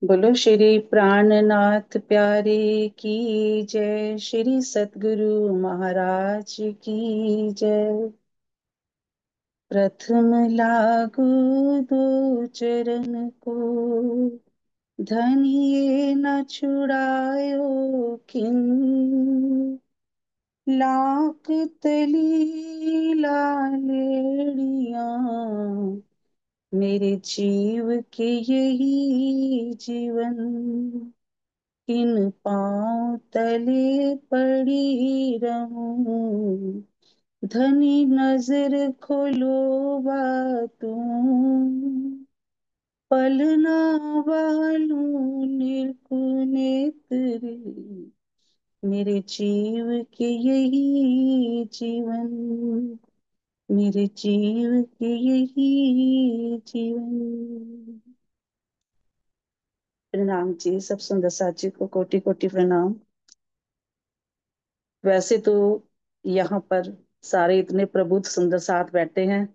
बोलो श्री प्राणनाथ प्यारे की जय। श्री सतगुरु महाराज की जय। प्रथम लागू दो चरण को, धनिये न छुड़ायो किन। लाख तली लालेड़िया, मेरे जीव के यही जीवन। किन पाँव तले पड़ी रहूं, धनी नजर खोलो बातूं। पलना वालूं निर्कुनेत्री, मेरे जीव के यही जीवन। मेरे जीव के यही जीवन। प्रणाम जी, सब सुंदर साथ जी को कोटि कोटि प्रणाम। वैसे तो यहाँ पर सारे इतने प्रबुद्ध सुंदर साथ बैठे हैं,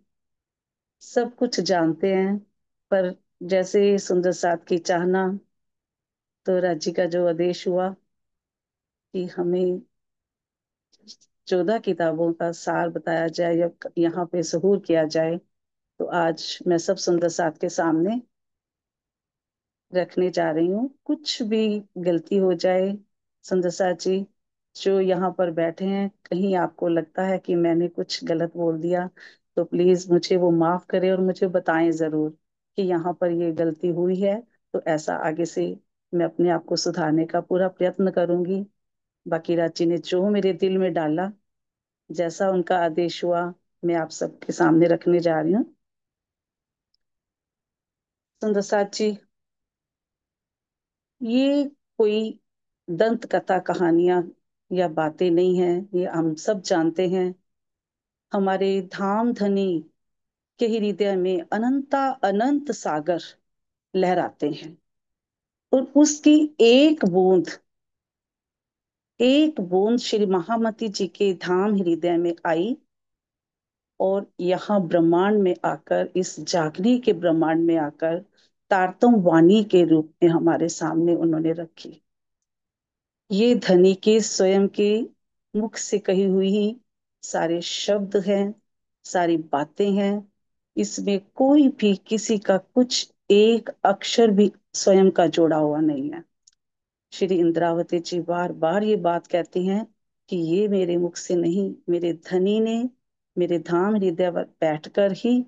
सब कुछ जानते हैं। पर जैसे सुंदर साथ की चाहना, तो राज्य का जो आदेश हुआ कि हमें 14 किताबों का सार बताया जाए या यहाँ पे सहूर किया जाए, तो आज मैं सब सुंदर साथ के सामने रखने जा रही हूँ। कुछ भी गलती हो जाए सुंदर साथ जी, जो यहाँ पर बैठे हैं, कहीं आपको लगता है कि मैंने कुछ गलत बोल दिया, तो प्लीज मुझे वो माफ करें और मुझे बताएं जरूर कि यहाँ पर ये गलती हुई है। तो ऐसा आगे से मैं अपने आप को सुधारने का पूरा प्रयत्न करूंगी। बाकी राची ने जो मेरे दिल में डाला, जैसा उनका आदेश हुआ, मैं आप सबके सामने रखने जा रही हूँ। सुंदर साथ जी, ये कोई दंत कथा कहानियां या बातें नहीं है, ये हम सब जानते हैं। हमारे धाम धनी के हृदय में अनंता अनंत सागर लहराते हैं, और उसकी एक बूंद श्री महामती जी के धाम हृदय में आई, और यहाँ ब्रह्मांड में आकर, इस जागने के ब्रह्मांड में आकर तारतम वाणी के रूप में हमारे सामने उन्होंने रखी। ये धनी के स्वयं के मुख से कही हुई ही सारे शब्द हैं, सारी बातें हैं। इसमें कोई भी किसी का कुछ एक अक्षर भी स्वयं का जोड़ा हुआ नहीं है। श्री इंद्रावती जी बार बार ये बात कहती हैं कि ये मेरे मुख से नहीं, मेरे धनी ने मेरे धाम हृदय पर बैठकर ही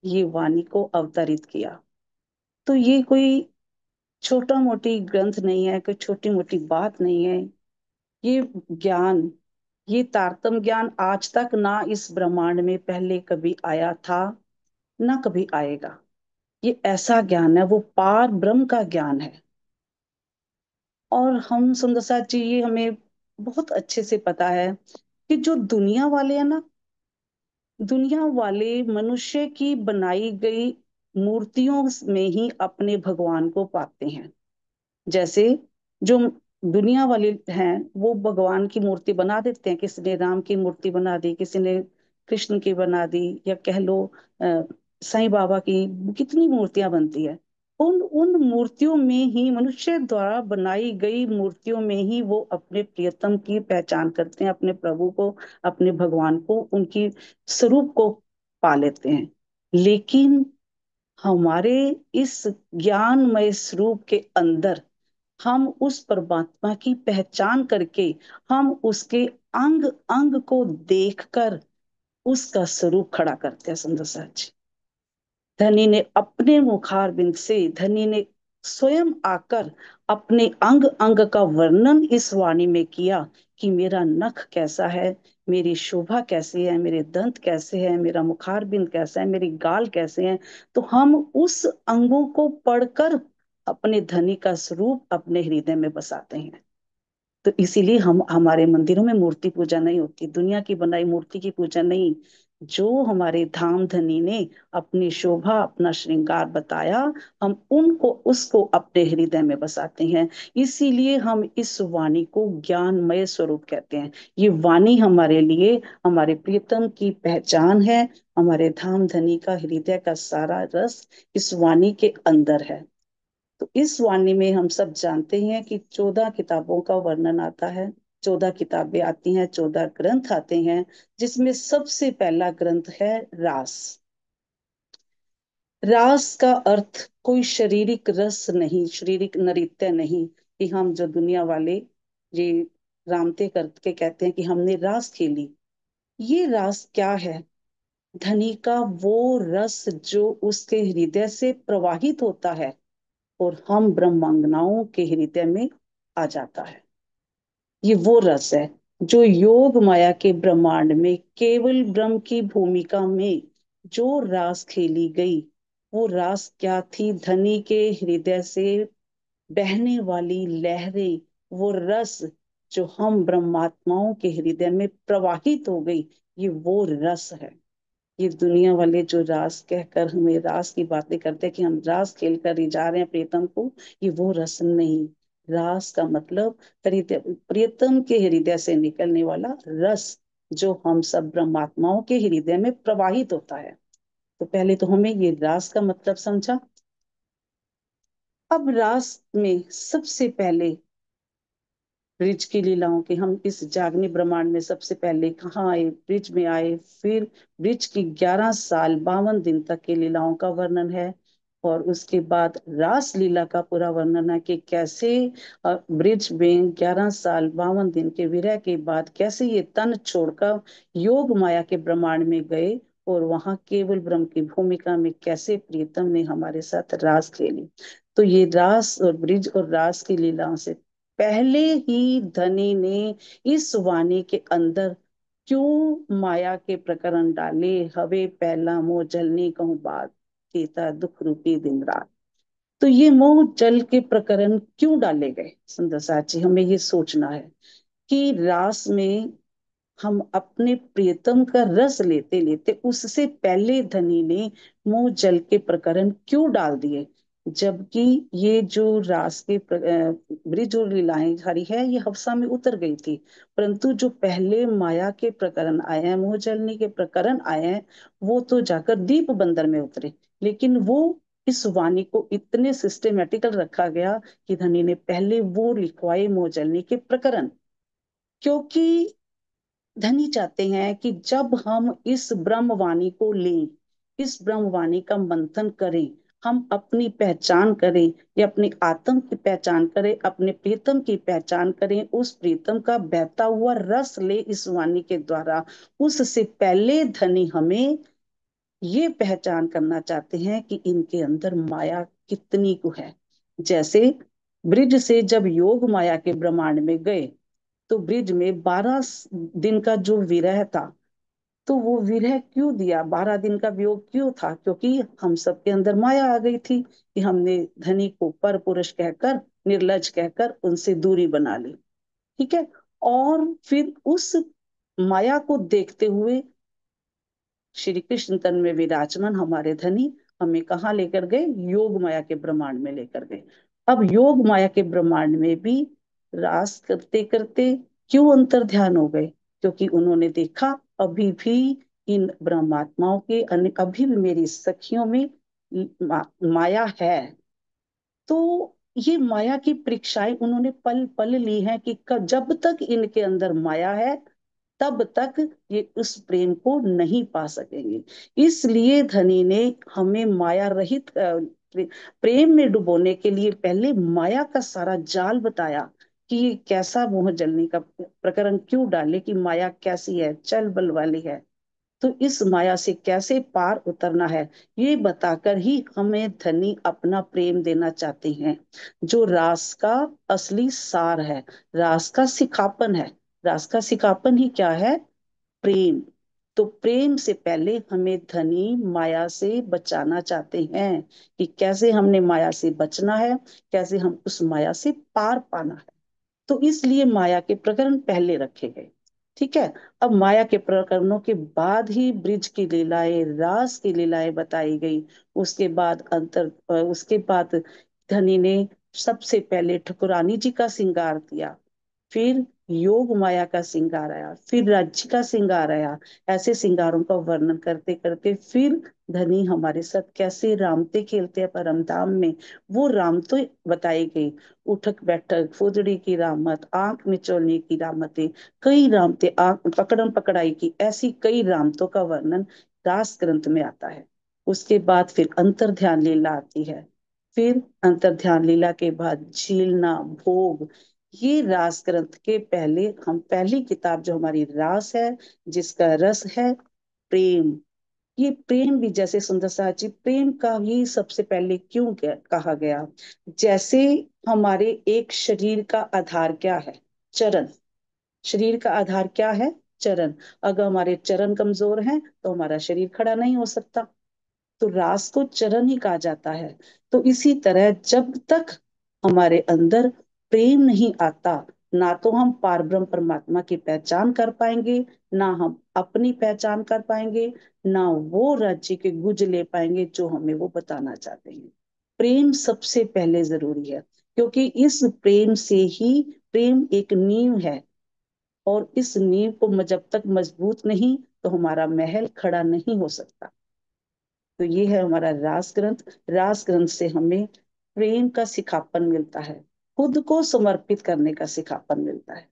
ये वाणी को अवतरित किया। तो ये कोई छोटा मोटी ग्रंथ नहीं है, कोई छोटी मोटी बात नहीं है। ये ज्ञान, ये तारतम ज्ञान आज तक ना इस ब्रह्मांड में पहले कभी आया था, ना कभी आएगा। ये ऐसा ज्ञान है, वो पार ब्रह्म का ज्ञान है। और हम सुंदर साथ जी, ये हमें बहुत अच्छे से पता है कि जो दुनिया वाले हैं ना, दुनिया वाले मनुष्य की बनाई गई मूर्तियों में ही अपने भगवान को पाते हैं। जैसे जो दुनिया वाले हैं, वो भगवान की मूर्ति बना देते हैं। किसी ने राम की मूर्ति बना दी, किसी ने कृष्ण की बना दी, या कह लो अ, साईं बाबा की। कितनी मूर्तियां बनती है। उन उन मूर्तियों में ही, मनुष्य द्वारा बनाई गई मूर्तियों में ही वो अपने प्रियतम की पहचान करते हैं, अपने प्रभु को, अपने भगवान को, उनकी स्वरूप को पा लेते हैं। लेकिन हमारे इस ज्ञानमय स्वरूप के अंदर हम उस परमात्मा की पहचान करके, हम उसके अंग अंग को देखकर उसका स्वरूप खड़ा करते हैं। सुंदर साथ जी, धनी ने अपने मुखारबिंद से, धनी ने स्वयं आकर अपने अंग अंग का वर्णन इस वाणी में किया कि मेरा नख कैसा है, मेरी शोभा कैसी है, मेरे दंत कैसे हैं, मेरा मुखारबिंद कैसा है, मेरी गाल कैसे हैं। तो हम उस अंगों को पढ़कर अपने धनी का स्वरूप अपने हृदय में बसाते हैं। तो इसीलिए हम, हमारे मंदिरों में मूर्ति पूजा नहीं होती, दुनिया की बनाई मूर्ति की पूजा नहीं। जो हमारे धाम धनी ने अपनी शोभा, अपना श्रृंगार बताया, हम उनको, उसको अपने हृदय में बसाते हैं। इसीलिए हम इस वाणी को ज्ञानमय स्वरूप कहते हैं। ये वाणी हमारे लिए, हमारे प्रियतम की पहचान है। हमारे धाम धनी का हृदय का सारा रस इस वाणी के अंदर है। तो इस वाणी में हम सब जानते हैं कि 14 किताबों का वर्णन आता है। 14 किताबें आती हैं, 14 ग्रंथ आते हैं, जिसमें सबसे पहला ग्रंथ है रास। रास का अर्थ कोई शारीरिक रस नहीं, शारीरिक नृत्य नहीं, कि हम जो दुनिया वाले ये रामते करके कहते हैं कि हमने रास खेली। ये रास क्या है? धनी का वो रस जो उसके हृदय से प्रवाहित होता है और हम ब्रह्मांगनाओं के हृदय में आ जाता है। ये वो रस है जो योग माया के ब्रह्मांड में केवल ब्रह्म की भूमिका में जो रास खेली गई। वो रास क्या थी? धनी के हृदय से बहने वाली लहरें, वो रस जो हम ब्रह्मात्माओं के हृदय में प्रवाहित हो गई, ये वो रस है। ये दुनिया वाले जो रास कहकर हमें रास की बातें करते हैं कि हम रास खेल कर ही जा रहे हैं प्रीतम को, ये वो रस नहीं। रास का मतलब प्रीतम के हृदय से निकलने वाला रस, जो हम सब ब्रह्मात्माओं के हृदय में प्रवाहित होता है। तो पहले तो हमें ये रास का मतलब समझा। अब रास में सबसे पहले ब्रिज की लीलाओं के, हम इस जागनी ब्रह्मांड में सबसे पहले कहाँ आए? ब्रिज में आए। फिर ब्रिज की 11 साल 52 दिन तक की लीलाओं का वर्णन है। और उसके बाद रास लीला का पूरा वर्णन है कि कैसे ब्रिज में 11 साल 52 दिन के विरह के बाद कैसे ये तन छोड़कर योग माया के ब्रह्मांड में गए, और वहां केवल ब्रह्म की भूमिका में कैसे प्रीतम ने हमारे साथ रास खेली। तो ये रास और ब्रिज और रास की लीलाओं से पहले ही धनी ने इस वाणी के अंदर क्यों माया के प्रकरण डाले? हवे पहला मोह जलनी कहूँ बात, केता दुख रूपी दिन रात। तो ये मोह जल के प्रकरण क्यों डाले गए? सुंदर साची, हमें ये सोचना है कि रास में हम अपने प्रियतम का रस लेते लेते उससे पहले धनी ने मुंह जल के प्रकरण क्यों डाल दिए? जबकि ये जो रास के ब्रिज और लीलाएं हरी है, ये हफ्सा में उतर गई थी। परंतु जो पहले माया के प्रकरण आए हैं, मोह जलनी के प्रकरण आए हैं, वो तो जाकर दीप बंदर में उतरे। लेकिन वो इस वाणी को इतने सिस्टेमेटिकल रखा गया कि धनी ने पहले वो लिखवाए मोह जलनी के प्रकरण। क्योंकि धनी चाहते हैं कि जब हम इस ब्रह्मवाणी को लें, इस ब्रह्मवाणी का मंथन करें, हम अपनी पहचान करें, या अपने आत्म की पहचान करें, अपने प्रीतम की पहचान करें, उस प्रीतम का बहता हुआ रस ले इस वाणी के द्वारा। उससे पहले धनी हमें ये पहचान करना चाहते हैं कि इनके अंदर माया कितनी को है। जैसे ब्रिज से जब योग माया के ब्रह्मांड में गए, तो ब्रिज में 12 दिन का जो विरह था, तो वो विरह क्यों दिया? 12 दिन का वियोग क्यों था? क्योंकि हम सबके अंदर माया आ गई थी कि हमने धनी को पर पुरुष कहकर, निर्लज कहकर उनसे दूरी बना ली। ठीक है। और फिर उस माया को देखते हुए श्री कृष्ण तन में विराजमान हमारे धनी हमें कहाँ लेकर गए? योग माया के ब्रह्मांड में लेकर गए। अब योग माया के ब्रह्मांड में भी रास करते करते क्यों अंतर ध्यान हो गए? क्योंकि उन्होंने देखा अभी भी इन ब्रह्मात्माओं के अभी भी मेरी सखियों में माया है। तो ये माया की परीक्षाएं उन्होंने पल पल ली हैं कि जब तक इनके अंदर माया है, तब तक ये उस प्रेम को नहीं पा सकेंगे। इसलिए धनी ने हमें माया रहित प्रेम में डुबोने के लिए पहले माया का सारा जाल बताया कि ये कैसा मोह जलने का प्रकरण क्यों डाले, कि माया कैसी है, चल बल वाली है। तो इस माया से कैसे पार उतरना है, ये बताकर ही हमें धनी अपना प्रेम देना चाहते हैं, जो रास का असली सार है, रास का सिखापन है। रास का सिखापन ही क्या है? प्रेम। तो प्रेम से पहले हमें धनी माया से बचाना चाहते हैं, कि कैसे हमने माया से बचना है, कैसे हम उस माया से पार पाना है। तो इसलिए माया के प्रकरण पहले रखे गए। ठीक है। अब माया के प्रकरणों के बाद ही ब्रिज की लीलाएं, रास की लीलाएं बताई गई। उसके बाद उसके बाद धनी ने सबसे पहले ठकुरानी जी का श्रृंगार किया। फिर योग माया का श्रृंगार आया, फिर राज्य का श्रृंगार आया। ऐसे श्रृंगारों का वर्णन करते करते फिर धनी हमारे साथ कैसे रामते खेलते हैं परम धाम में, वो राम तो बताई गई। उठक बैठक, फुदड़ी की रामत, आंख मिचौलने की रामतें, कई रामते, आंख पकड़म पकड़ाई की, ऐसी कई रामतों का वर्णन दास ग्रंथ में आता है। उसके बाद फिर अंतर ध्यान लीला आती है। फिर अंतर ध्यान लीला के बाद झीलना, भोग। ये रास ग्रंथ के पहले, हम पहली किताब जो हमारी रास है, जिसका रस है प्रेम। ये प्रेम भी, जैसे सुंदर साची, प्रेम का ही सबसे पहले क्यों कहा गया? जैसे हमारे एक शरीर का आधार क्या है? चरण। शरीर का आधार क्या है? चरण। अगर हमारे चरण कमजोर हैं तो हमारा शरीर खड़ा नहीं हो सकता। तो रास को चरण ही कहा जाता है। तो इसी तरह जब तक हमारे अंदर प्रेम नहीं आता, ना तो हम पारब्रह्म परमात्मा की पहचान कर पाएंगे, ना हम अपनी पहचान कर पाएंगे, ना वो राज्य के गुज ले पाएंगे जो हमें वो बताना चाहते हैं। प्रेम सबसे पहले जरूरी है, क्योंकि इस प्रेम से ही, प्रेम एक नींव है, और इस नींव को जब तक मजबूत नहीं, तो हमारा महल खड़ा नहीं हो सकता। तो ये है हमारा रास ग्रंथ। रास ग्रंथ से हमें प्रेम का सिखापन मिलता है, खुद को समर्पित करने का सिखापन मिलता है,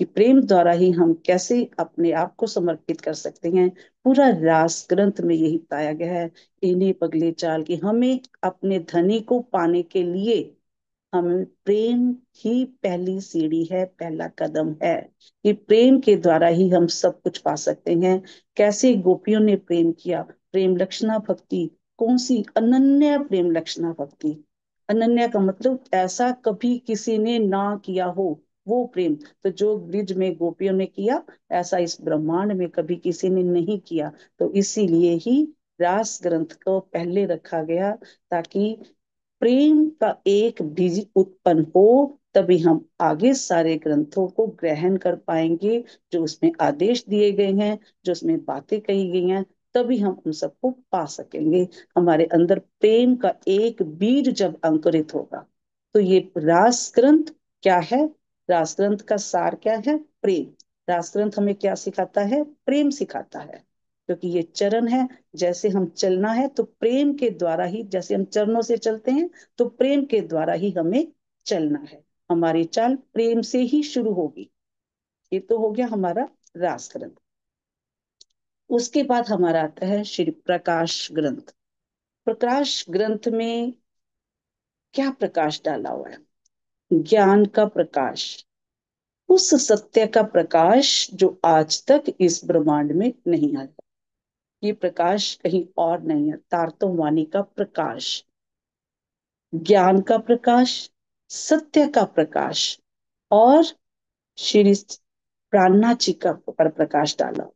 कि प्रेम द्वारा ही हम कैसे अपने आप को समर्पित कर सकते हैं। पूरा रास ग्रंथ में यही बताया गया है। इन्हीं पगले चाल की हमें अपने धनी को पाने के लिए, हमें प्रेम ही पहली सीढ़ी है, पहला कदम है। कि प्रेम के द्वारा ही हम सब कुछ पा सकते हैं। कैसे गोपियों ने प्रेम किया? प्रेम लक्षणा भक्ति। कौन सी? अनन्य प्रेम लक्षणा भक्ति। अनन्या का मतलब ऐसा कभी किसी ने ना किया हो, वो प्रेम। तो जो ब्रिज में गोपियों ने किया, ऐसा इस ब्रह्मांड में कभी किसी ने नहीं किया। तो इसीलिए ही रास ग्रंथ को पहले रखा गया, ताकि प्रेम का एक बीज उत्पन्न हो, तभी हम आगे सारे ग्रंथों को ग्रहण कर पाएंगे। जो उसमें आदेश दिए गए हैं, जो उसमें बातें कही गई हैं, तभी हम उन सबको पा सकेंगे। हमारे अंदर प्रेम का एक बीज जब अंकुरित होगा, तो ये रास ग्रंथ क्या है? रास ग्रंथ का सार क्या है? प्रेम। रास ग्रंथ हमें क्या सिखाता है? प्रेम सिखाता है। क्योंकि ये चरण है, जैसे हम चलना है तो प्रेम के द्वारा ही, जैसे हम चरणों से चलते हैं, तो प्रेम के द्वारा ही हमें चलना है। हमारी चाल प्रेम से ही शुरू होगी। ये तो हो गया हमारा रास ग्रंथ। उसके बाद हमारा आता है श्री प्रकाश ग्रंथ। प्रकाश ग्रंथ में क्या प्रकाश डाला हुआ है? ज्ञान का प्रकाश। उस सत्य का प्रकाश जो आज तक इस ब्रह्मांड में नहीं आया। ये प्रकाश कहीं और नहीं है, तारतम वाणी का प्रकाश, ज्ञान का प्रकाश, सत्य का प्रकाश, और श्री प्राणनाथ जी का पर प्रकाश डाला,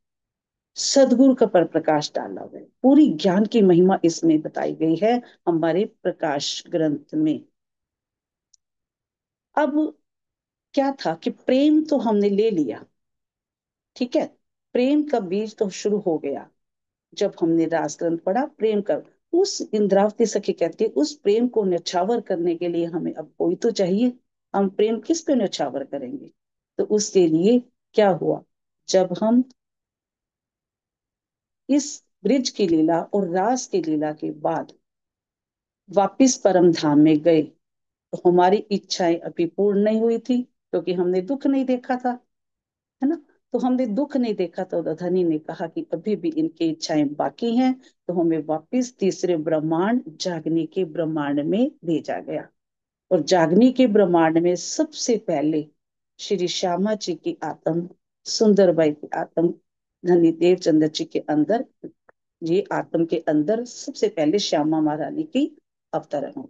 सदगुरु का पर प्रकाश डाला हुआ है। पूरी ज्ञान की महिमा इसमें बताई गई है हमारे प्रकाश ग्रंथ में। अब क्या था कि प्रेम तो हमने ले लिया, ठीक है, प्रेम का बीज तो शुरू हो गया जब हमने रास ग्रंथ पढ़ा। प्रेम कर, उस इंद्रावती सखी कहती है, उस प्रेम को न्यौछावर करने के लिए हमें अब कोई तो चाहिए। हम प्रेम किस पे न्यौछावर करेंगे? तो उसके लिए क्या हुआ? जब हम इस ब्रिज की लीला और रास की लीला के बाद वापिस परम धाम में गए, तो हमारी इच्छाएं अभी पूर्ण नहीं हुई थी, क्योंकि हमने दुख नहीं देखा था, है ना। तो हमने दुख नहीं देखा, तो धनी ने कहा कि अभी भी इनकी इच्छाएं बाकी हैं। तो हमें वापिस तीसरे ब्रह्मांड, जागने के ब्रह्मांड में भेजा गया। और जागने के ब्रह्मांड में सबसे पहले श्री श्यामा जी की आत्म, सुंदरबाई की आत्म, धनी देवचंद्र जी के अंदर, ये आत्म के अंदर सबसे पहले श्यामा महारानी की अवतरण हुआ।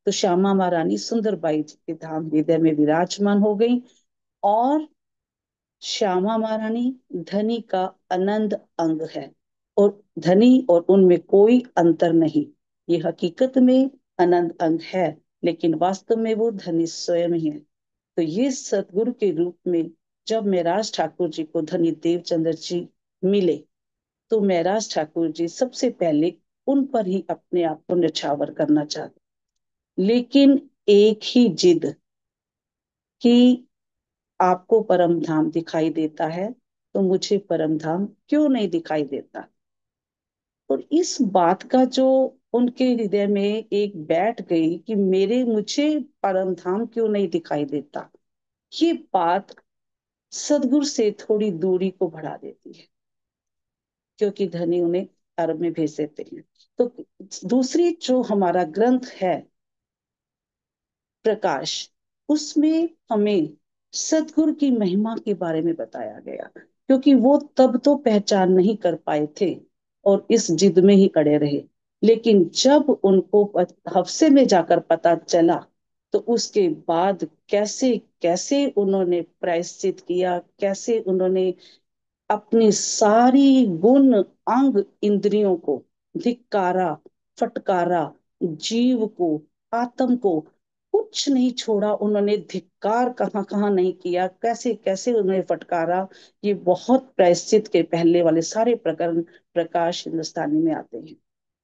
तो श्यामा महारानी सुंदरबाई जी के धाम हृदय में विराजमान हो गई। और श्यामा महारानी धनी का आनंद अंग है, और धनी और उनमें कोई अंतर नहीं। ये हकीकत में आनंद अंग है, लेकिन वास्तव में वो धनी स्वयं ही है। तो ये सतगुरु के रूप में जब महराज ठाकुर जी को धनी देवचंद्र जी मिले, तो महराज ठाकुर जी सबसे पहले उन पर ही अपने आप को न्यौछावर करना चाहते, लेकिन एक ही जिद कि आपको परम धाम दिखाई देता है तो मुझे परम धाम क्यों नहीं दिखाई देता। और इस बात का जो उनके हृदय में एक बैठ गई कि मेरे मुझे परम धाम क्यों नहीं दिखाई देता, ये बात सदगुरु से थोड़ी दूरी को बढ़ा देती है, क्योंकि धनी उन्हें अरब में भेज देते हैं। तो दूसरी जो हमारा ग्रंथ है प्रकाश, उसमें हमें सतगुरु की महिमा के बारे में बताया गया, क्योंकि वो तब तो पहचान नहीं कर पाए थे और इस जिद में ही अड़े रहे। लेकिन जब उनको हफ्से में जाकर पता चला, तो उसके बाद कैसे कैसे उन्होंने प्रायश्चित किया, कैसे उन्होंने अपनी सारी गुण अंग इंद्रियों को धिक्कारा, फटकारा, जीव को, आत्म को, कुछ नहीं छोड़ा उन्होंने। धिक्कार कहाँ कहाँ नहीं किया, कैसे कैसे उन्होंने फटकारा। ये बहुत प्रायश्चित के पहले वाले सारे प्रकरण प्रकाश हिंदुस्तानी में आते हैं।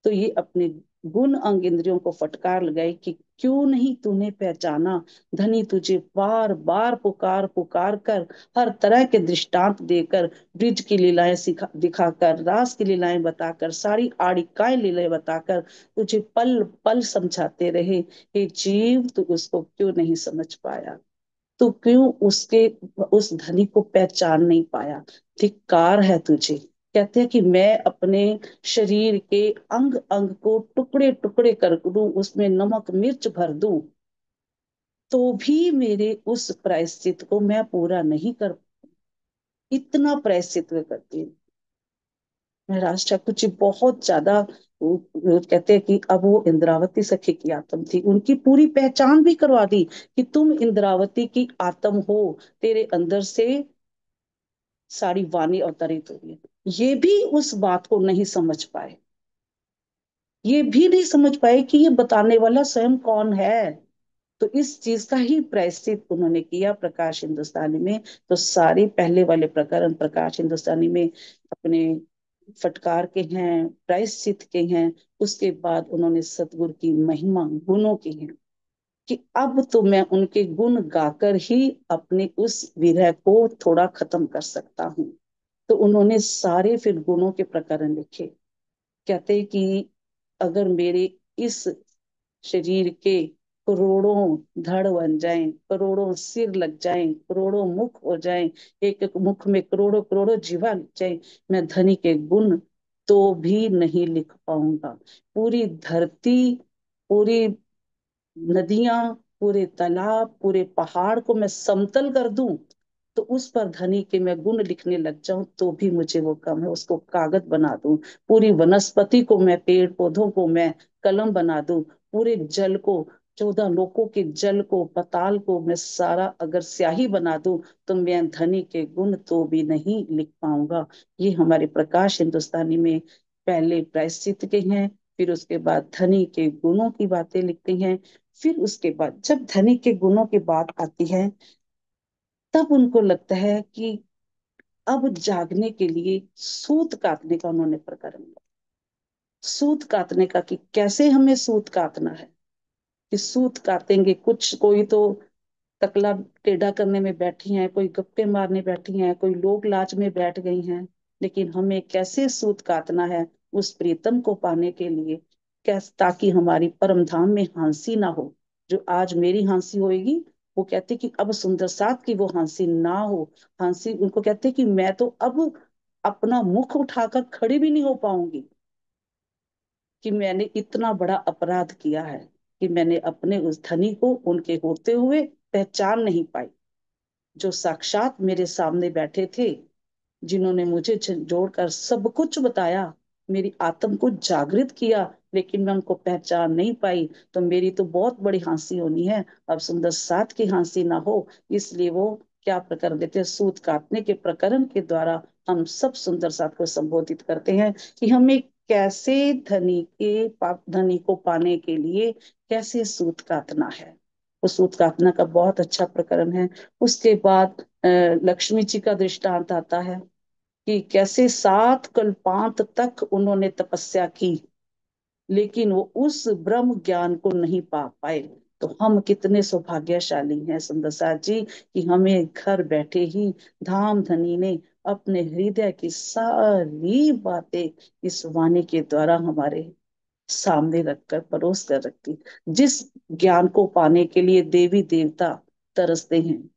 तो ये अपने गुण अंग इंद्रियों को फटकार लगाई कि क्यों नहीं तूने पहचाना। धनी तुझे बार बार पुकार पुकार कर, हर तरह के दृष्टांत देकर, ब्रिज की लीलाएं सिखा दिखाकर, रास की लीलाएं बताकर, सारी आड़िकाएं लीलाएं बताकर तुझे पल पल समझाते रहे। हे जीव, तू उसको क्यों नहीं समझ पाया, तू क्यों उसके उस धनी को पहचान नहीं पाया। धिक्कार है तुझे। कहते हैं कि मैं अपने शरीर के अंग अंग को टुकड़े टुकड़े कर दूं, उसमें नमक मिर्च भर दूं, तो भी मेरे उस प्रायश्चित को मैं पूरा नहीं कर, इतना प्रायश्चित मैं करती हूँ। महाराज ठाकुर जी बहुत ज्यादा वो कहते हैं कि अब वो इंद्रावती सखी की आत्म थी, उनकी पूरी पहचान भी करवा दी कि तुम इंद्रावती की आत्म हो, तेरे अंदर से सारी वाणी अवतरित हुई है। ये भी उस बात को नहीं समझ पाए, ये भी नहीं समझ पाए कि ये बताने वाला स्वयं कौन है। तो इस चीज का ही प्रायश्चित उन्होंने किया प्रकाश हिंदुस्तानी में। तो सारे पहले वाले प्रकरण प्रकाश हिंदुस्तानी में अपने फटकार के हैं, प्रायश्चित के हैं। उसके बाद उन्होंने सतगुरु की महिमा गुणों की हैं कि अब तो मैं उनके गुण गाकर ही अपने उस विरह को थोड़ा खत्म कर सकता हूँ। तो उन्होंने सारे फिर गुणों के प्रकरण लिखे। कहते हैं कि अगर मेरे इस शरीर के करोड़ों धड़ बन जाएं, करोड़ों सिर लग जाएं, करोड़ों मुख हो जाएं, एक एक मुख में करोड़ों करोड़ों जीवा लग जाए, मैं धनी के गुण तो भी नहीं लिख पाऊंगा। पूरी धरती, पूरी नदियां, पूरे तालाब, पूरे पहाड़ को मैं समतल कर दूं, तो उस पर धनी के मैं गुण लिखने लग जाऊं तो भी मुझे वो कम है। उसको कागज बना दूं, पूरी वनस्पति को मैं, पेड़ पौधों को मैं कलम बना दूं, पूरे जल को, 14 लोकों के जल को, पताल को मैं सारा अगर स्याही बना दूं, तो मैं धनी के गुण तो भी नहीं लिख पाऊंगा। ये हमारे प्रकाश हिंदुस्तानी में पहले प्रायश्चित के हैं, फिर उसके बाद धनी के गुणों की बातें लिखते हैं। फिर उसके बाद जब धनी के गुणों की बात आती है, तब उनको लगता है कि अब जागने के लिए सूत काटने का उन्होंने प्रकरण लिया। सूत काटने का कि कैसे हमें सूत काटना है, कि सूत काटेंगे। कुछ कोई तो तकला टेढ़ा करने में बैठी हैं, कोई गप्पे मारने बैठी हैं, कोई लोग लाज में बैठ गई हैं। लेकिन हमें कैसे सूत काटना है उस प्रीतम को पाने के लिए, कैसे ताकि हमारी परम धाम में हांसी ना हो। जो आज मेरी हांसी होएगी, वो कहते कि अब सुंदर साथ की वो हांसी ना हो। हांसी उनको कहते कि मैं तो अब अपना मुख उठाकर खड़ी भी नहीं हो पाऊंगी, कि मैंने इतना बड़ा अपराध किया है कि मैंने अपने उस धनी को उनके होते हुए पहचान नहीं पाई, जो साक्षात मेरे सामने बैठे थे, जिन्होंने मुझे जोड़कर सब कुछ बताया, मेरी आत्म को जागृत किया, लेकिन मैं उनको पहचान नहीं पाई। तो मेरी तो बहुत बड़ी हंसी होनी है, अब सुंदर साथ की हंसी ना हो। इसलिए वो क्या प्रकरण देते हैं, सूत काटने के प्रकरण के द्वारा हम सब सुंदर साथ को संबोधित करते हैं कि हमें कैसे धनी को पाने के लिए कैसे सूत काटना है। वो सूत काटना का बहुत अच्छा प्रकरण है। उसके बाद लक्ष्मी जी का दृष्टांत आता है कि कैसे 7 कल्पांत तक उन्होंने तपस्या की, लेकिन वो उस ब्रह्म ज्ञान को नहीं पा पाए। तो हम कितने सौभाग्यशाली हैं सुंदर साथ जी कि हमें घर बैठे ही धाम धनी ने अपने हृदय की सारी बातें इस वाणी के द्वारा हमारे सामने रखकर परोस कर रखती। जिस ज्ञान को पाने के लिए देवी देवता तरसते हैं,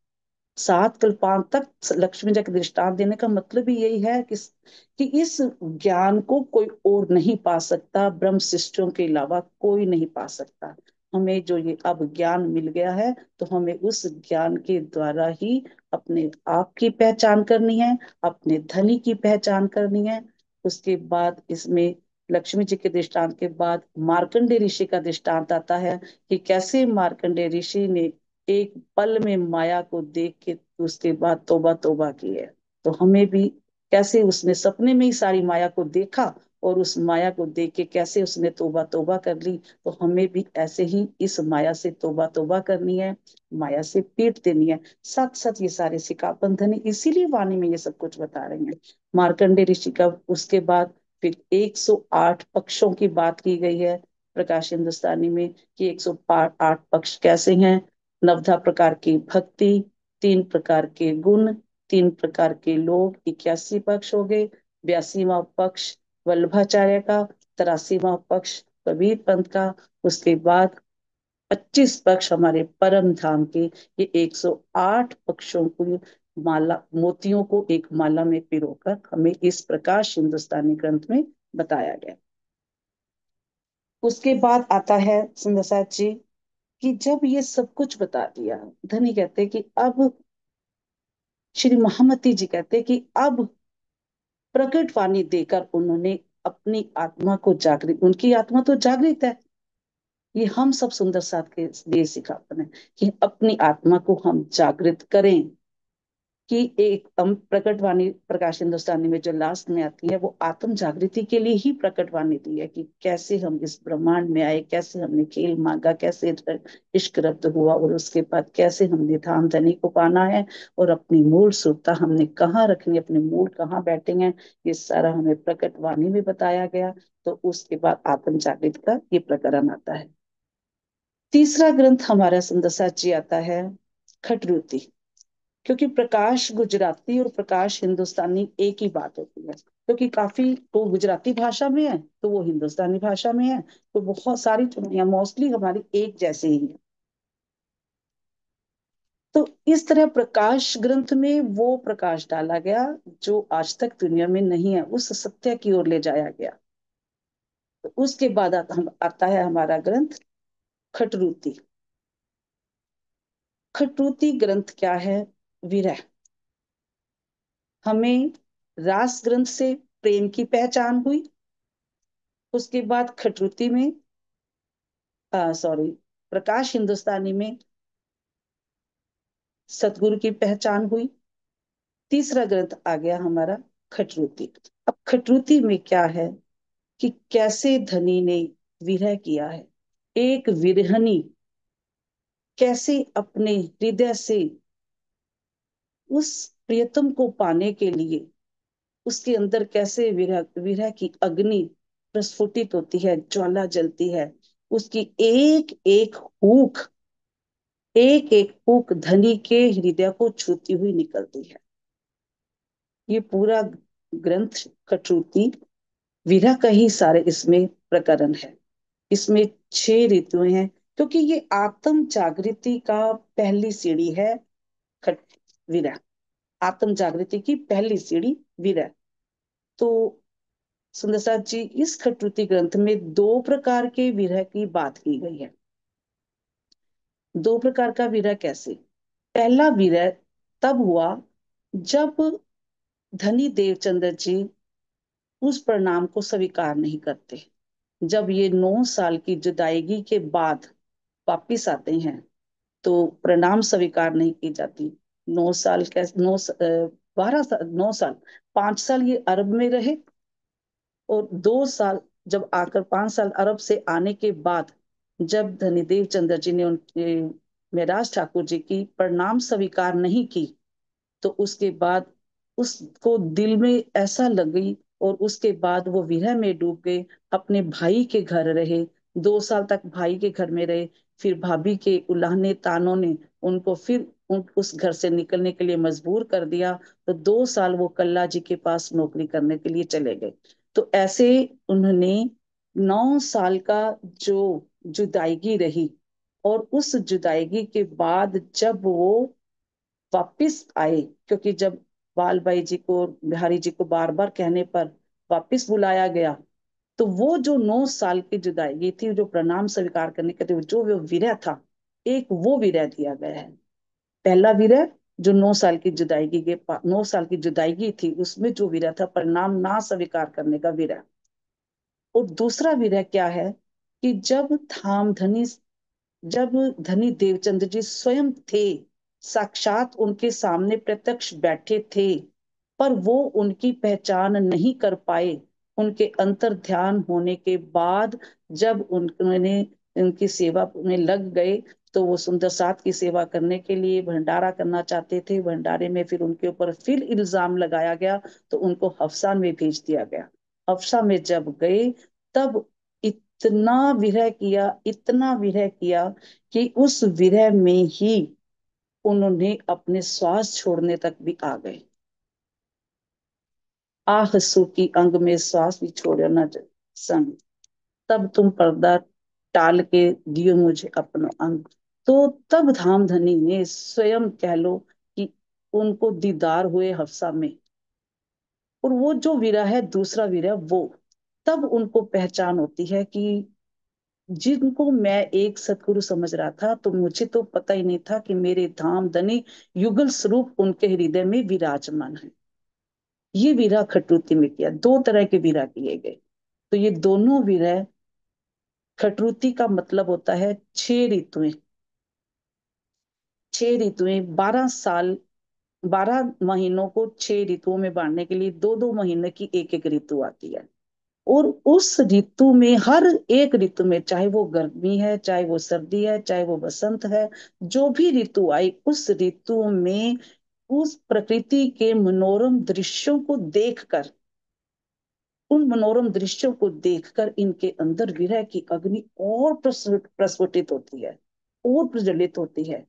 7 कल्पांत तक लक्ष्मी जी का दृष्टांत देने का मतलब ही यही है कि इस ज्ञान को कोई और नहीं पा सकता, ब्रह्म शिष्टों के अलावा कोई नहीं पा सकता। हमें जो ये अब ज्ञान मिल गया है, तो हमें उस ज्ञान के द्वारा ही अपने आप की पहचान करनी है, अपने धनी की पहचान करनी है। उसके बाद इसमें लक्ष्मी जी के दृष्टांत के बाद मार्कंडे ऋषि का दृष्टांत आता है कि कैसे मार्कंडे ऋषि ने एक पल में माया को देख के उसके बाद तौबा तौबा की है। तो हमें भी कैसे उसने सपने में ही सारी माया को देखा और उस माया को देख के कैसे उसने तौबा तौबा कर ली, तो हमें भी ऐसे ही इस माया से तौबा तौबा करनी है, माया से पीट देनी है। साथ साथ ये सारे सिकापन है, इसीलिए वाणी में ये सब कुछ बता रहे हैं। मार्कंडे ऋषि का उसके बाद फिर 108 पक्षों की बात की गई है प्रकाश हिंदुस्तानी में कि 108 पक्ष कैसे हैं। नवधा प्रकार की भक्ति, 3 प्रकार के गुण, 3 प्रकार के लोग, 81 पक्ष हो गए। 82वां पक्ष वल्लभाचार्य का, 83वां पक्ष कबीर पंथ का। उसके बाद 25 पक्ष हमारे परम धाम के। ये 108 पक्षों को माला, मोतियों को एक माला में पिरोकर हमें इस प्रकाश हिंदुस्तानी ग्रंथ में बताया गया। उसके बाद आता है सुंदर साथ जी कि जब ये सब कुछ बता दिया, धनी कहते कि अब, श्री महामती जी कहते कि अब प्रकट वाणी देकर उन्होंने अपनी आत्मा को जागृत, उनकी आत्मा तो जागृत है, ये हम सब सुंदर साथ के लिए सिखाते हैं कि अपनी आत्मा को हम जागृत करें। कि एक प्रकटवाणी प्रकाश हिंदुस्तानी में जो लास्ट में आती है, वो आत्म जागृति के लिए ही प्रकटवाणी दी है कि कैसे हम इस ब्रह्मांड में आए, कैसे हमने खेल मांगा, कैसे इश्क रब्त हुआ, और उसके बाद कैसे हमने धाम धनी को पाना है, और अपनी मूल सुरता हमने कहाँ रखनी, अपने मूल कहाँ बैठे हैं, ये सारा हमें प्रकटवाणी में बताया गया। तो उसके बाद आत्म जागृति का ये प्रकरण आता है। तीसरा ग्रंथ हमारा सुंदर साथ जी आता है खटरुति। क्योंकि प्रकाश गुजराती और प्रकाश हिंदुस्तानी एक ही बात होती है, क्योंकि काफी तो गुजराती भाषा में है तो वो हिंदुस्तानी भाषा में है, तो बहुत सारी ध्वनियां मोस्टली हमारी एक जैसे ही है। तो इस तरह प्रकाश ग्रंथ में वो प्रकाश डाला गया जो आज तक दुनिया में नहीं है, उस सत्य की ओर ले जाया गया। तो उसके बाद आता है हमारा ग्रंथ खटरूती। खटरूती ग्रंथ क्या है? विरह। हमें रास ग्रंथ से प्रेम की पहचान हुई, उसके बाद खटरुती में, सॉरी, प्रकाश हिंदुस्तानी में सतगुरु की पहचान हुई। तीसरा ग्रंथ आ गया हमारा खटरुती। अब खटरुती में क्या है कि कैसे धनी ने विरह किया है, एक विरहनी कैसे अपने हृदय से उस प्रियतम को पाने के लिए उसके अंदर कैसे विरह विरह की अग्नि प्रस्फुटित होती है, ज्वाला जलती है। उसकी एक एक हूक, एक एक फूक धनी के हृदय को छूती हुई निकलती है। ये पूरा ग्रंथ कटरूती विरह का ही सारे इसमें प्रकरण है। इसमें 6 ऋतुएं हैं, क्योंकि ये आत्म जागृति का पहली सीढ़ी है। खट विरह, आत्म जागृति की पहली सीढ़ी विरह। तो सुंदर साथ जी, इस खटरूती ग्रंथ में 2 प्रकार के विरह की बात की गई है। 2 प्रकार का विरह कैसे? पहला विरह तब हुआ जब धनी देवचंद्र जी उस परिणाम को स्वीकार नहीं करते। जब ये 9 साल की जुदाईगी के बाद वापिस आते हैं, तो परिणाम स्वीकार नहीं की जाती। 9 साल कैसे, 12 साल, 9 साल, 5 साल ये अरब में रहे, और 2 साल जब आकर 5 साल अरब से आने के बाद जब धनीदेव चंद्र जी ने उनके मेराज ठाकुर जी की प्रणाम स्वीकार नहीं की, तो उसके बाद उसको दिल में ऐसा लग गई, और उसके बाद वो विरह में डूब गए। अपने भाई के घर रहे, 2 साल तक भाई के घर में रहे। फिर भाभी के उलाहने तानों ने उनको फिर उस घर से निकलने के लिए मजबूर कर दिया। तो 2 साल वो कल्ला जी के पास नौकरी करने के लिए चले गए। तो ऐसे उन्होंने 9 साल का जो जुदाईगी रही, और उस जुदाईगी के बाद जब वो वापिस आए, क्योंकि जब बाल बाई जी को, बिहारी जी को बार बार कहने पर वापिस बुलाया गया, तो वो जो 9 साल की जुदाई थी, जो प्रणाम स्वीकार करने के थे, जो वो विरह था, एक वो विरह दिया गया है। पहला विरह जो 9 साल की जुदाईगी के 9 साल की जुदाईगी थी, उसमें जो विरह था, प्रणाम ना स्वीकार करने का विरह। और दूसरा विरह क्या है कि जब धनी देवचंद्र जी स्वयं थे, साक्षात उनके सामने प्रत्यक्ष बैठे थे, पर वो उनकी पहचान नहीं कर पाए। उनके अंतर ध्यान होने के बाद जब उन्होंने उनकी सेवा में लग गए, तो वो सुंदर साथ की सेवा करने के लिए भंडारा करना चाहते थे। भंडारे में फिर उनके ऊपर फिर इल्जाम लगाया गया, तो उनको हफ्सा में भेज दिया गया। हफ्सा में जब गए, तब इतना विरह किया, इतना विरह किया कि उस विरह में ही उन्होंने अपने श्वास छोड़ने तक भी आ गए। आह सूखी अंग में श्वास भी छोड़ो न संग, तब तुम पर्दा टाल के दियो मुझे अपना अंग। तो तब धामधनी ने स्वयं कह लो कि उनको दीदार हुए हफ्सा में, और वो जो विरह है, दूसरा विरह, वो तब उनको पहचान होती है कि जिनको मैं एक सतगुरु समझ रहा था, तो मुझे तो पता ही नहीं था कि मेरे धाम धनी युगल स्वरूप उनके हृदय में विराजमान है। ये विरह खटरुति में किया, 2 तरह के विरह किए गए। तो ये दोनों विरह, खटरुति का मतलब होता है 6 ऋतुएं। 6 ऋतुएं, 12 साल, 12 महीनों को 6 ऋतुओं में बांटने के लिए 2-2 महीने की एक एक ऋतु आती है। और उस ऋतु में, हर एक ऋतु में, चाहे वो गर्मी है, चाहे वो सर्दी है, चाहे वो बसंत है, जो भी ऋतु आई, उस ऋतु में उस प्रकृति के मनोरम दृश्यों को देखकर, उन मनोरम दृश्यों को देखकर इनके अंदर विरह की अग्नि और प्रस्फुटित होती है, और प्रज्वलित होती है।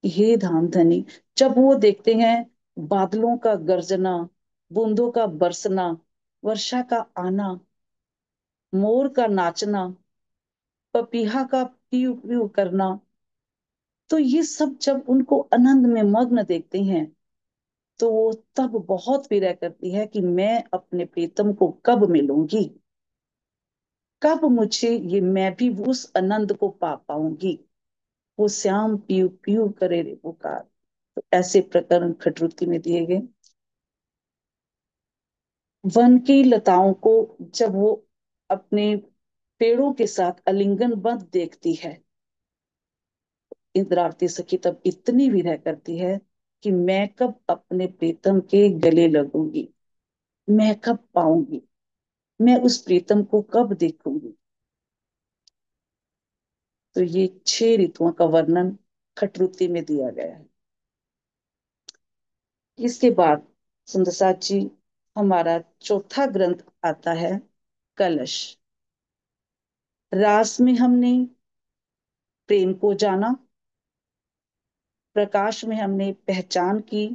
हे धामधनी, जब वो देखते हैं बादलों का गरजना, बूंदों का बरसना, वर्षा का आना, मोर का नाचना, पपीहा का पीऊ पीऊ करना, तो ये सब जब उनको आनंद में मग्न देखते हैं, तो वो तब बहुत विरह करती है कि मैं अपने प्रीतम को कब मिलूंगी, कब मुझे ये, मैं भी उस आनंद को पा पाऊंगी। वो श्याम पीयू पीयू करे रे पुकार। तो ऐसे प्रकरण खटरुति में दिए गए। वन की लताओं को जब वो अपने पेड़ों के साथ आलिंगनबद्ध देखती है, इंद्रावती सखी तब इतनी विरह करती है कि मैं कब अपने प्रीतम के गले लगूंगी, मैं कब पाऊंगी, मैं उस प्रीतम को कब देखूंगी। तो ये 6 ऋतुओं का वर्णन खटरुति में दिया गया है। इसके बाद सुंदर साथ जी, हमारा चौथा ग्रंथ आता है कलश। रास में हमने प्रेम को जाना, प्रकाश में हमने पहचान की,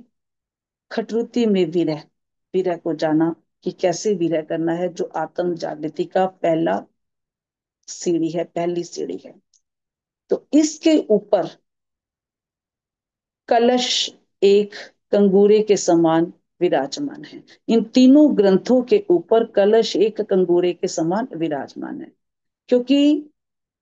खटरुति में विरह, विरह को जाना कि कैसे विरह करना है, जो आत्म जागृति का पहला सीढ़ी है, पहली सीढ़ी है। तो इसके ऊपर कलश एक कंगूरे के समान विराजमान है। इन तीनों ग्रंथों के ऊपर कलश एक कंगूरे के समान विराजमान है, क्योंकि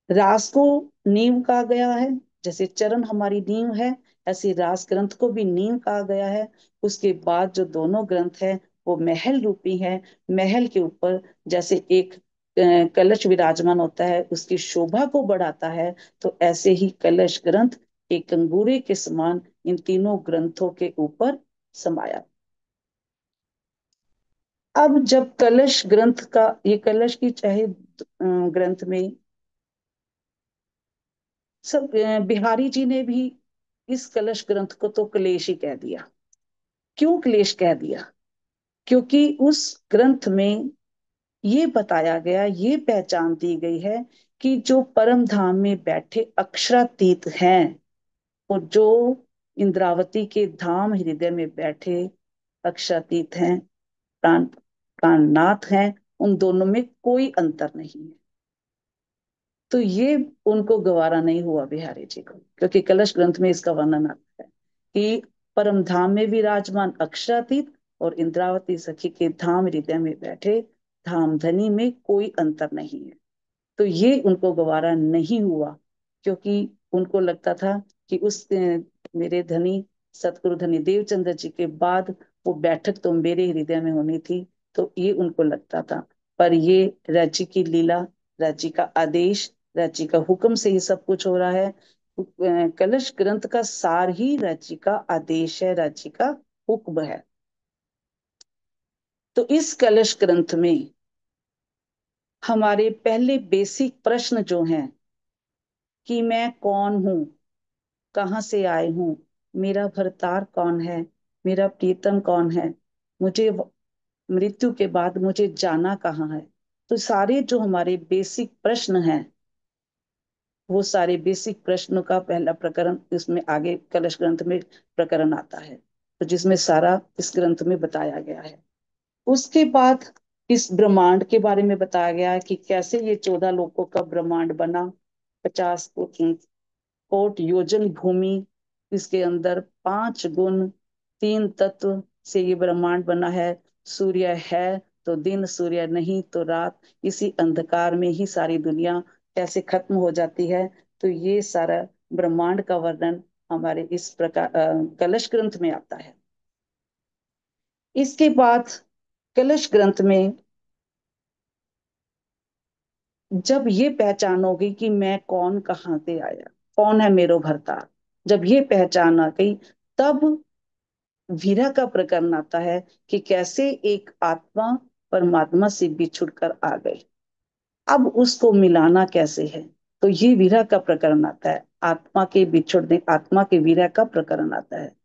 रास को नींव कहा गया है। जैसे चरण हमारी नींव है, ऐसे रास ग्रंथ को भी नींव कहा गया है। उसके बाद जो दोनों ग्रंथ है, वो महल रूपी है। महल के ऊपर जैसे एक कलश विराजमान होता है, उसकी शोभा को बढ़ाता है, तो ऐसे ही कलश ग्रंथ एक अंगूरे के समान इन तीनों ग्रंथों के ऊपर समाया। अब जब कलश ग्रंथ का, ये कलश की चाहे ग्रंथ में सब, बिहारी जी ने भी इस कलश ग्रंथ को तो क्लेश ही कह दिया। क्यों क्लेश कह दिया? क्योंकि उस ग्रंथ में ये बताया गया, ये पहचान दी गई है कि जो परम धाम में बैठे अक्षरातीत हैं, और जो इंद्रावती के धाम हृदय में बैठे अक्षरातीत हैं, प्राण प्राणनाथ हैं, उन दोनों में कोई अंतर नहीं है। तो ये उनको गवारा नहीं हुआ बिहारी जी को, क्योंकि कलश ग्रंथ में इसका वर्णन आता है कि परम धाम में विराजमान अक्षरातीत और इंद्रावती सखी के धाम हृदय में बैठे धामधनी में कोई अंतर नहीं है। तो ये उनको गवारा नहीं हुआ, क्योंकि उनको लगता था कि उस मेरे धनी सतगुरु धनी देवचंद्र जी के बाद वो बैठक तो मेरे हृदय में होनी थी। तो ये उनको लगता था, पर ये राज्य की लीला, राज्य का आदेश, राज्य का हुक्म से ही सब कुछ हो रहा है। कलश ग्रंथ का सार ही राज्य का आदेश है, राज्य का हुक्म है। तो इस कलश ग्रंथ में हमारे पहले बेसिक प्रश्न जो हैं कि मैं कौन हूं, कहाँ से आए हूँ, मेरा भरतार कौन है, मेरा प्रीतम कौन है, मुझे मृत्यु के बाद मुझे जाना कहाँ है। तो सारे जो हमारे बेसिक प्रश्न हैं, वो सारे बेसिक प्रश्नों का पहला प्रकरण इसमें आगे कलश ग्रंथ में प्रकरण आता है, तो जिसमें सारा इस ग्रंथ में बताया गया है। उसके बाद इस ब्रह्मांड के बारे में बताया गया है कि कैसे ये 14 लोकों का ब्रह्मांड बना। 50 कोट योजन भूमि, इसके अंदर 5 गुण, 3 तत्व से ये ब्रह्मांड बना है। सूर्य है तो दिन, सूर्य नहीं तो रात, इसी अंधकार में ही सारी दुनिया कैसे खत्म हो जाती है। तो ये सारा ब्रह्मांड का वर्णन हमारे इस प्रकार कलश ग्रंथ में आता है। इसके बाद कलश ग्रंथ में जब ये पहचान होगी कि मैं कौन, कहाँ से आया, कौन है मेरो भरतार, जब ये पहचान आ गई, तब वीरा का प्रकरण आता है कि कैसे एक आत्मा परमात्मा से बिछुड़ कर आ गई, अब उसको मिलाना कैसे है। तो ये वीरा का प्रकरण आता है, आत्मा के बिछुड़ने, आत्मा के वीरा का प्रकरण आता है।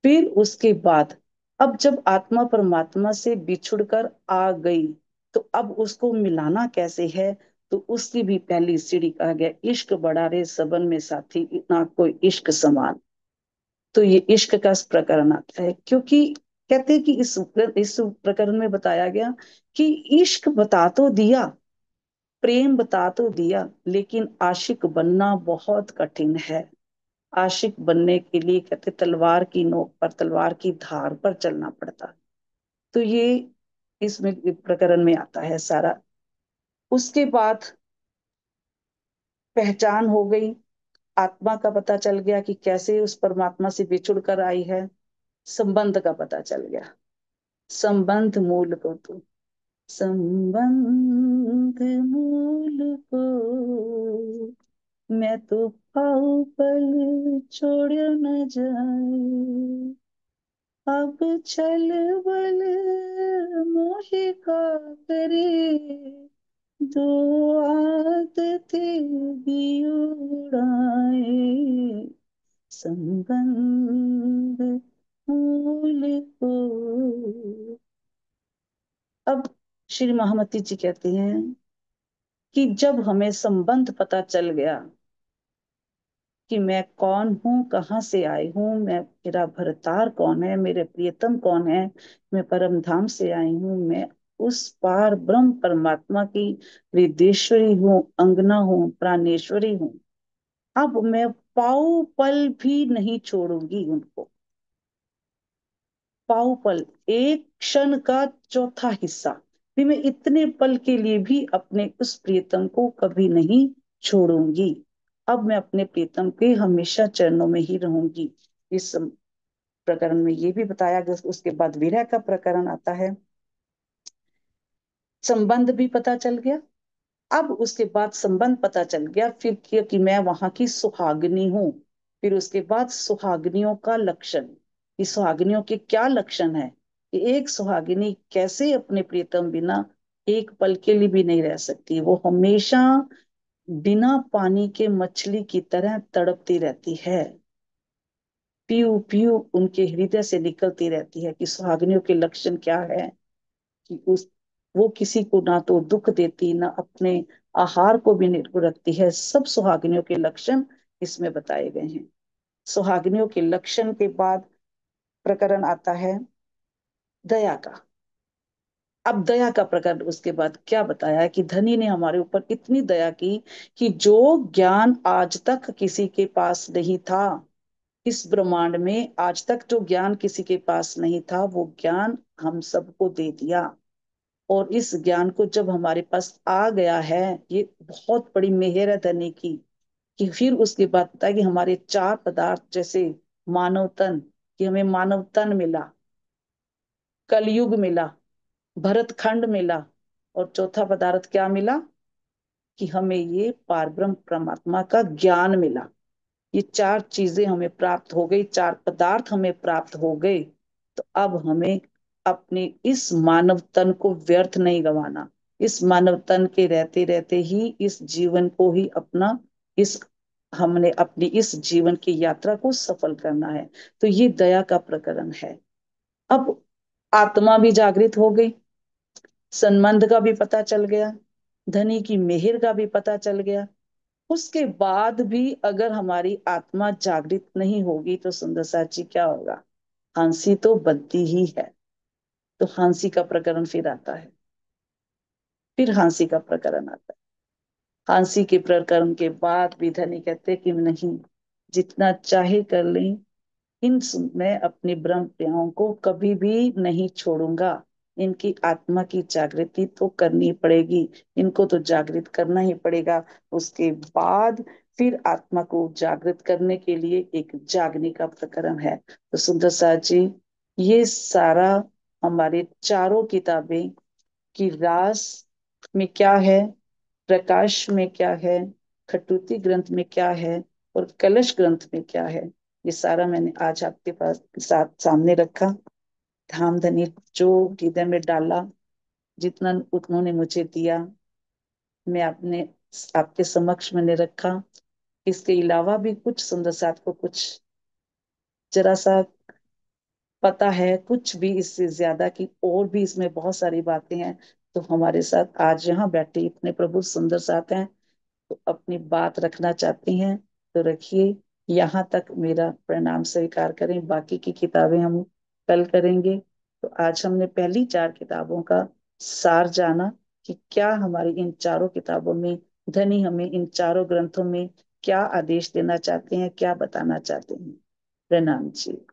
फिर उसके बाद अब जब आत्मा परमात्मा से बिछुड़कर आ गई, तो अब उसको मिलाना कैसे है। तो उसकी भी पहली सीढ़ी कहा गया, इश्क बड़ा रे सबन में साथी, ना कोई इश्क समान। तो ये इश्क का प्रकरण आता है, क्योंकि कहते हैं कि इस प्रकरण में बताया गया कि इश्क बता तो दिया, प्रेम बता तो दिया, लेकिन आशिक बनना बहुत कठिन है। आशिक बनने के लिए कहते तलवार की नोक पर, तलवार की धार पर चलना पड़ता। तो ये इसमें प्रकरण में आता है सारा। उसके बाद पहचान हो गई, आत्मा का पता चल गया कि कैसे उस परमात्मा से बिछुड़ कर आई है। संबंध का पता चल गया, संबंध मूल को तू, संबंध मूल को मैं तो पाऊं पल छोड़ न जाए, अब छल बल मोहे का करे, दो आदतें भी उड़ाए, संबंध मूल को। अब श्री महामती जी कहते हैं कि जब हमें संबंध पता चल गया कि मैं कौन हूँ, कहाँ से आई हूँ, मैं, मेरा भरतार कौन है, मेरे प्रियतम कौन है, मैं परम धाम से आई हूँ, मैं उस पार ब्रह्म परमात्मा की हृदयेश्वरी हूँ, अंगना हूँ, प्राणेश्वरी हूँ। अब मैं पाऊ पल भी नहीं छोड़ूंगी उनको। पाऊ पल, एक क्षण का चौथा हिस्सा भी मैं इतने पल के लिए भी अपने उस प्रियतम को कभी नहीं छोड़ूंगी। अब मैं अपने प्रीतम के हमेशा चरणों में ही रहूंगी। इस प्रकरण में ये भी बताया गया। उसके बाद विरह का प्रकरण आता है, संबंध भी पता चल गया। अब उसके बाद संबंध पता चल गया, फिर कि मैं वहां की सुहागिनी हूँ। फिर उसके बाद सुहागिनियों का लक्षण, कि सुहागिनियों के क्या लक्षण है, कि एक सुहागिनी कैसे अपने प्रियतम बिना एक पल के लिए भी नहीं रह सकती। वो हमेशा बिना पानी के मछली की तरह तड़पती रहती है, पीऊ पीऊ उनके हृदय से निकलती रहती है। कि सुहागिनियों के लक्षण क्या है, कि उस वो किसी को ना तो दुख देती, ना अपने आहार को भी निर्भर रखती है। सब सुहागिनियों के लक्षण इसमें बताए गए हैं। सुहागिनियों के लक्षण के बाद प्रकरण आता है दया का। अब दया का प्रकरण उसके बाद क्या बताया है कि धनी ने हमारे ऊपर इतनी दया की कि जो ज्ञान आज तक किसी के पास नहीं था, इस ब्रह्मांड में आज तक जो ज्ञान किसी के पास नहीं था, वो ज्ञान हम सबको दे दिया। और इस ज्ञान को जब हमारे पास आ गया है, ये बहुत बड़ी मेहर है धनी की। कि फिर उसके बाद बताया कि हमारे चार पदार्थ जैसे मानव तन, कि हमें मानव तन मिला, कलयुग मिला, भरत खंड मिला, और चौथा पदार्थ क्या मिला कि हमें ये पारब्रह्म परमात्मा का ज्ञान मिला। ये चार चीजें हमें प्राप्त हो गई, चार पदार्थ हमें प्राप्त हो गए। तो अब हमें अपने इस मानव तन को व्यर्थ नहीं गंवाना। इस मानव तन के रहते रहते ही इस जीवन को ही अपना, इस हमने अपनी इस जीवन की यात्रा को सफल करना है। तो ये दया का प्रकरण है। अब आत्मा भी जागृत हो गई, संबंध का भी पता चल गया, धनी की मेहर का भी पता चल गया। उसके बाद भी अगर हमारी आत्मा जागृत नहीं होगी तो सुंदर साची क्या होगा? हंसी तो बनती ही है। तो हंसी का प्रकरण फिर आता है। फिर हंसी का प्रकरण आता है। हंसी के प्रकरण के बाद भी धनी कहते कि नहीं, जितना चाहे कर लें, इन मैं अपनी ब्रह्म प्रियाओं को कभी भी नहीं छोड़ूंगा। इनकी आत्मा की जागृति तो करनी पड़ेगी, इनको तो जागृत करना ही पड़ेगा। उसके बाद फिर आत्मा को जागृत करने के लिए एक जागने का प्रकरण है। तो सुंदर साथ जी, ये सारा हमारे चारों किताबें की रास में क्या है, प्रकाश में क्या है, खटुती ग्रंथ में क्या है, और कलश ग्रंथ में क्या है, ये सारा मैंने आज आपके पास साथ सामने रखा। धामधनी जो हृदय में डाला, जितना उन्होंने मुझे दिया, मैं आपने आपके समक्ष मैंने रखा। इसके अलावा भी कुछ सुंदर साथ को कुछ जरा सा पता है, कुछ भी इससे ज्यादा की और भी इसमें बहुत सारी बातें हैं। तो हमारे साथ आज यहाँ बैठे इतने प्रभु सुंदर साथ हैं, तो अपनी बात रखना चाहते हैं तो रखिए। यहाँ तक मेरा प्रणाम स्वीकार करें, बाकी की किताबें हम कल करेंगे। तो आज हमने पहली चार किताबों का सार जाना कि क्या हमारी इन चारों किताबों में धनी हमें इन चारों ग्रंथों में क्या आदेश देना चाहते हैं, क्या बताना चाहते हैं। प्रणाम जी।